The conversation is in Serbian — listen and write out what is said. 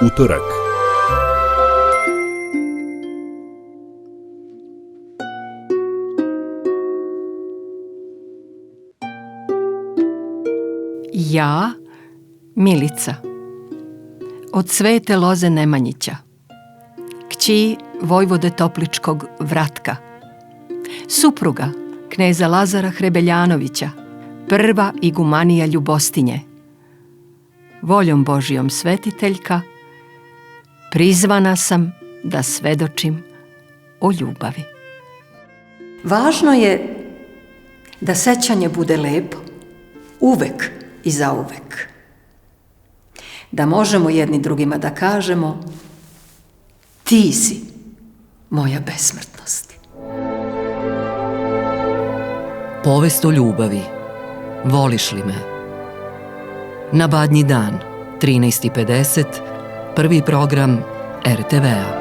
Utorak. Ja, Milica, od Svete Loze Nemanjića, kći vojvode Topličkog Vratka, supruga kneza Lazara Hrebeljanovića, prva igumanija Ljubostinje, voljom Božijom svetiteljka, prizvana sam da svedočim o ljubavi. Važno je da sećanje bude lepo, uvek i zauvek. Da možemo jedni drugima da kažemo: ti si moja besmrtnost. Povest o ljubavi. Voliš li me? Na Badnji dan, 13:50, prvi program RTV-a.